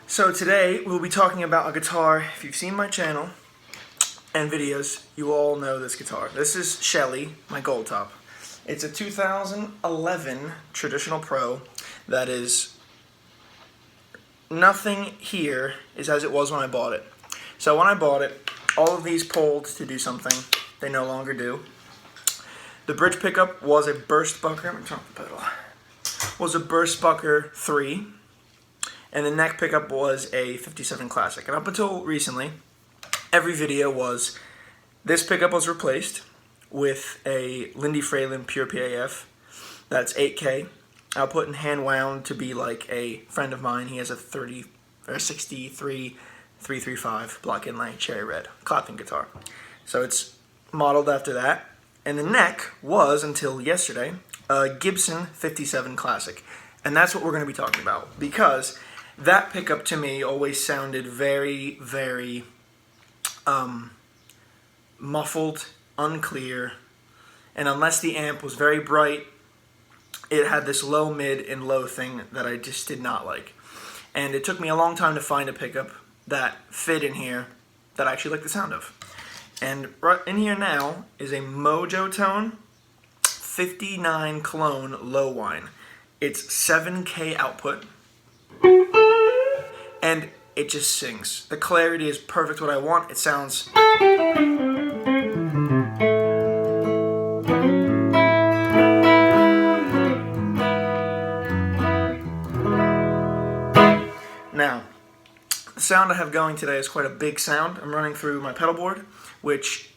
So today we'll be talking about a guitar. If you've seen my channel and videos, you all know this guitar. This is Shelly, my Gold Top. It's a 2011 Traditional Pro that is, nothing here is as it was when I bought it. So when I bought it, all of these pulled to do something. They no longer do. The bridge pickup was a burst bucker. Let me turn off the pedal. Was a burst bucker 3. And the neck pickup was a 57 Classic. And up until recently, every video was this pickup was replaced with a Lindy Fralin Pure PAF. That's 8K output and hand wound to be like a friend of mine. He has a 63 335 block inlay cherry red clapping guitar. So it's modeled after that. And the neck was, until yesterday, a Gibson 57 Classic. And that's what we're going to be talking about, because that pickup to me always sounded very, very muffled, unclear, and unless the amp was very bright, it had this low, mid, and low thing that I just did not like. And it took me a long time to find a pickup that fit in here that I actually like the sound of. And right in here now is a Mojotone 59 clone low whine. It's 7K output. And it just sings. The clarity is perfect what I want. It sounds... Now, the sound I have going today is quite a big sound. I'm running through my pedal board, which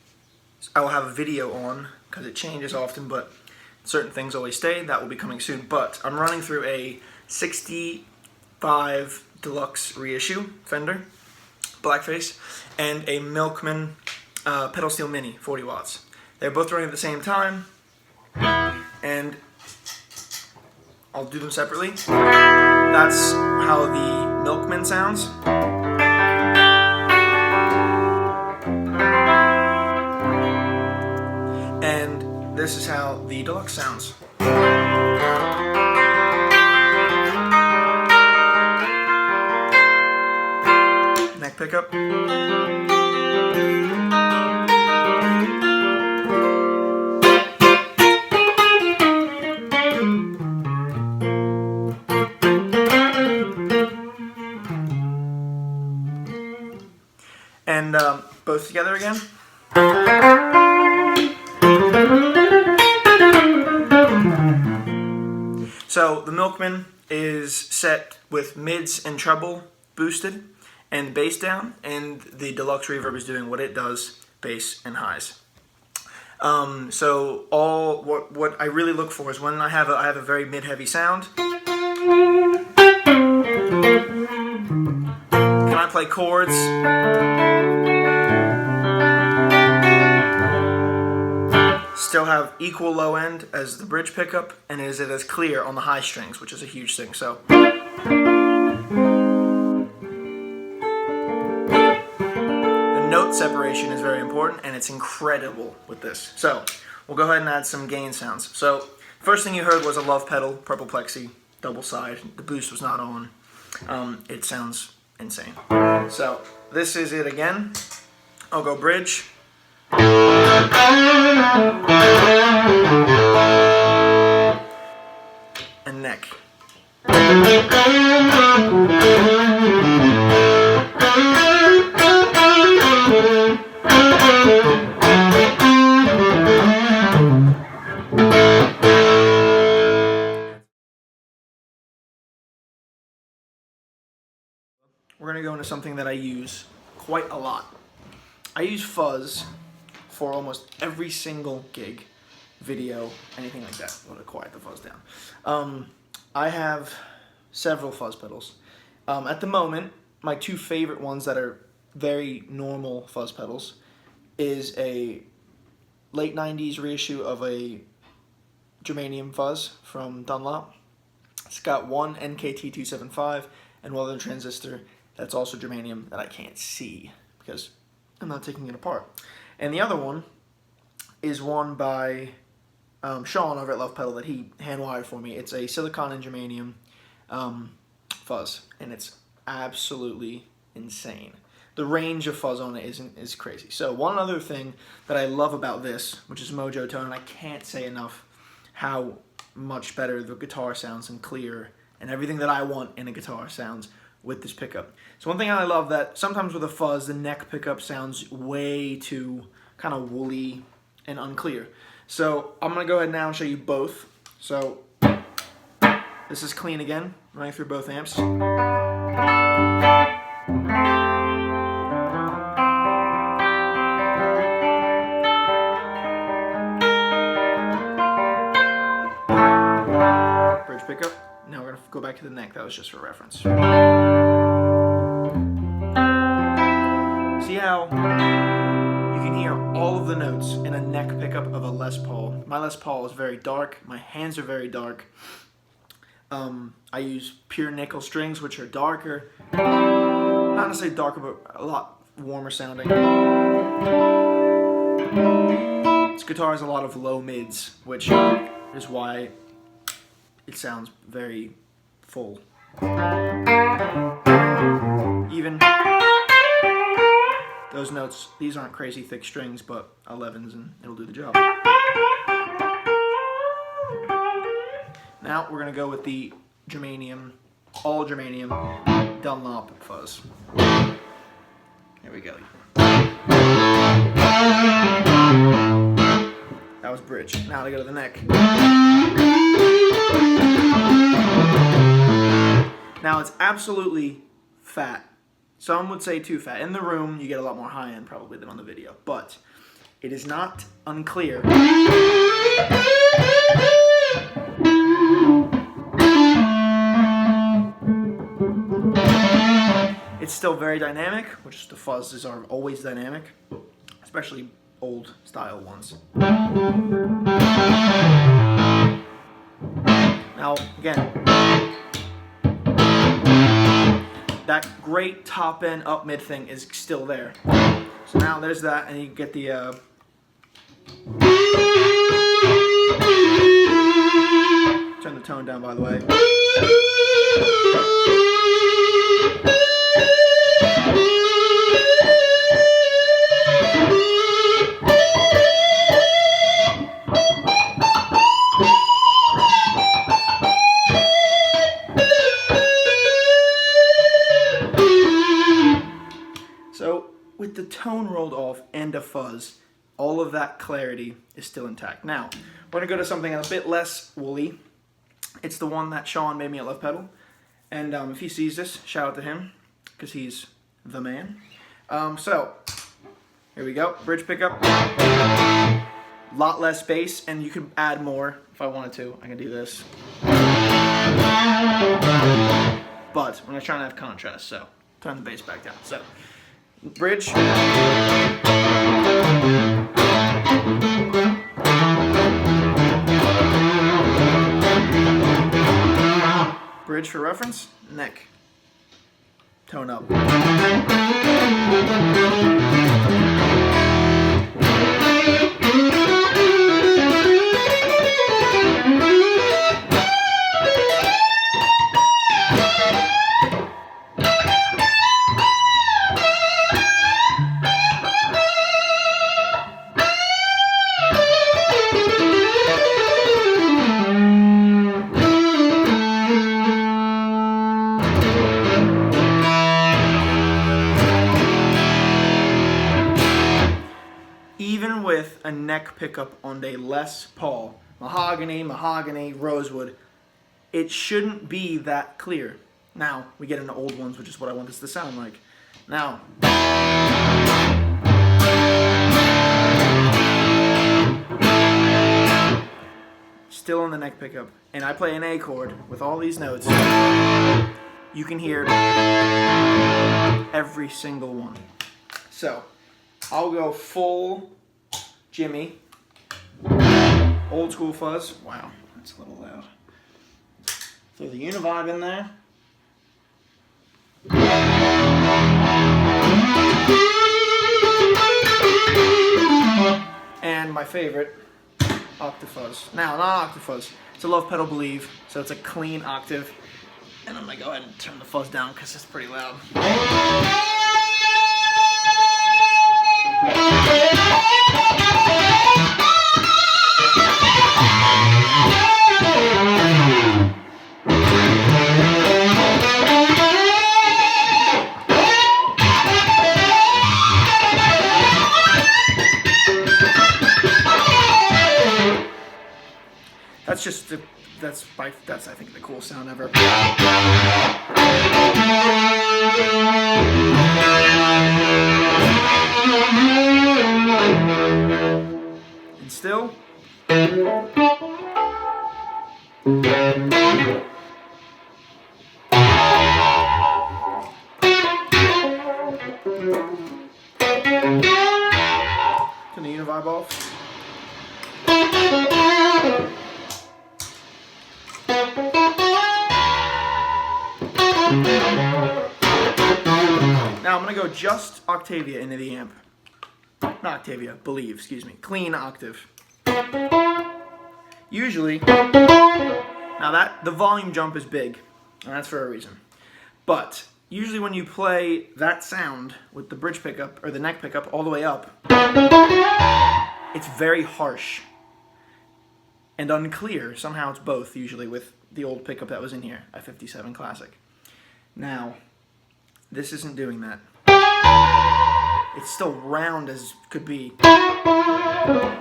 I will have a video on because it changes often, but certain things always stay. That will be coming soon. But I'm running through a 65 Deluxe reissue Fender blackface and a Milkman pedal steel mini 40 watts. They're both running at the same time, and I'll do them separately. That's how the Milkman sounds. And this is how the Deluxe sounds. Neck pickup. And both together again. So the Milkman is set with mids and treble boosted and bass down, and the Deluxe reverb is doing what it does, bass and highs. So all what I really look for is when I have a very mid-heavy sound. Can I play chords? Still have equal low end as the bridge pickup, and is it as clear on the high strings, which is a huge thing. So the note separation is very important, and it's incredible with this. So we'll go ahead and add some gain sounds. So first thing you heard was a love pedal, purple plexi, double side. The boost was not on. It sounds insane. So this is it again. I'll go bridge. And neck. We're going to go into something that I use quite a lot. I use fuzz for almost every single gig, video, anything like that. I'm going to quiet the fuzz down. I have several fuzz pedals. At the moment, my two favorite ones that are very normal fuzz pedals is a late 90s reissue of a germanium fuzz from Dunlop. It's got one NKT275 and one other transistor that's also germanium that I can't see because I'm not taking it apart. And the other one is one by Sean over at Love Pedal that he hand wired for me. It's a silicon and germanium fuzz, and it's absolutely insane. The range of fuzz on it is crazy. So one other thing that I love about this, which is Mojotone, and I can't say enough how much better the guitar sounds and clear, and everything that I want in a guitar sounds with this pickup. So one thing I love that sometimes with a fuzz, the neck pickup sounds way too kind of woolly and unclear. So I'm gonna go ahead now and show you both. So this is clean again, running through both amps. Bridge pickup. Now we're gonna go back to the neck. That was just for reference. See how you can hear all of the notes in a neck pickup of a Les Paul. My Les Paul is very dark. My hands are very dark. I use pure nickel strings, which are darker. Not necessarily darker, but a lot warmer sounding. This guitar has a lot of low mids, which is why it sounds very full. Even those notes, these aren't crazy thick strings, but 11s and it'll do the job. Now we're gonna go with the germanium, all germanium Dunlop fuzz. Here we go. That was bridge. Now to go to the neck. Now it's absolutely fat. Some would say too fat. In the room, you get a lot more high end probably than on the video, but it is not unclear. It's still very dynamic, which the fuzzes are always dynamic, especially old style ones. Now, again, that great top end up mid thing is still there. So now there's that, and you get the turn the tone down, by the way. So with the tone rolled off and a fuzz, all of that clarity is still intact. Now, we're gonna go to something a bit less woolly. It's the one that Sean made me at Left Pedal. And if he sees this, shout out to him, because he's the man. So, here we go, bridge pickup. Lot less bass, and you can add more if I wanted to. I can do this. But we're not trying to have contrast, so turn the bass back down. So, bridge. Bridge for reference, neck. Tone up. Even with a neck pickup on a Les Paul, mahogany, rosewood, it shouldn't be that clear. Now, we get into old ones, which is what I want this to sound like. Now, still on the neck pickup, and I play an A chord with all these notes, you can hear every single one. So, I'll go full Jimmy, old school fuzz. Wow, that's a little loud. Throw the Univibe in there. And my favorite, Octafuzz. Now, not Octafuzz. It's a Love Pedal Believe, so it's a clean octave. And I'm gonna go ahead and turn the fuzz down because it's pretty loud. That's just the, that's I think the coolest sound ever. And still. Turn the univibe off. Now I'm going to go just Octavia into the amp. Not Octavia, Believe, excuse me. Clean octave. Usually, now that the volume jump is big, and that's for a reason. But usually when you play that sound with the bridge pickup or the neck pickup all the way up, it's very harsh and unclear. Somehow it's both, usually, with the old pickup that was in here, a 57 Classic. Now, this isn't doing that. It's still round as could be. I'm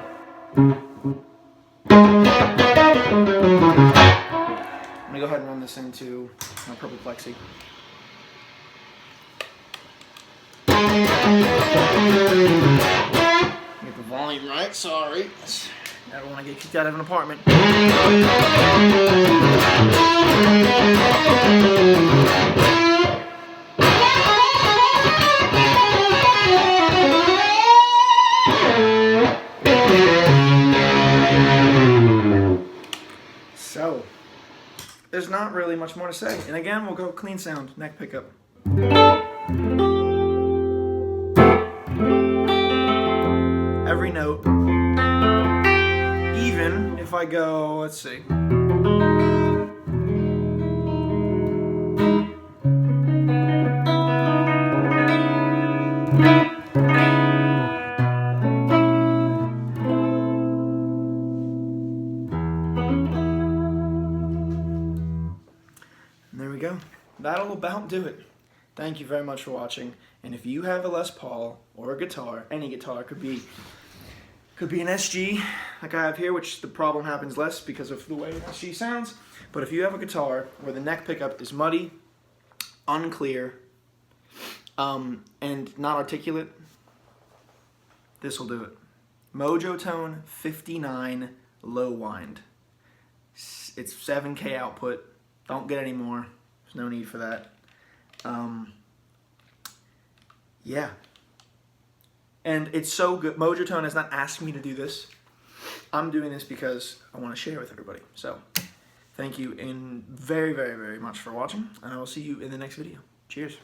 gonna go ahead and run this into my Purple Plexi. Get the volume right, sorry. I don't want to get kicked out of an apartment. So, there's not really much more to say. And again, we'll go clean sound, neck pickup. Every note. Even if I go, let's see. There we go. That'll about do it. Thank you very much for watching. And if you have a Les Paul or a guitar, any guitar, could be an SG like I have here, which the problem happens less because of the way an SG sounds. But if you have a guitar where the neck pickup is muddy, unclear, and not articulate, this will do it. Mojotone 59 low wind. It's 7K output. Don't get any more. There's no need for that. Yeah. And it's so good. Mojotone has not asked me to do this. I'm doing this because I want to share with everybody. So, thank you very, very, very much for watching, and I will see you in the next video. Cheers.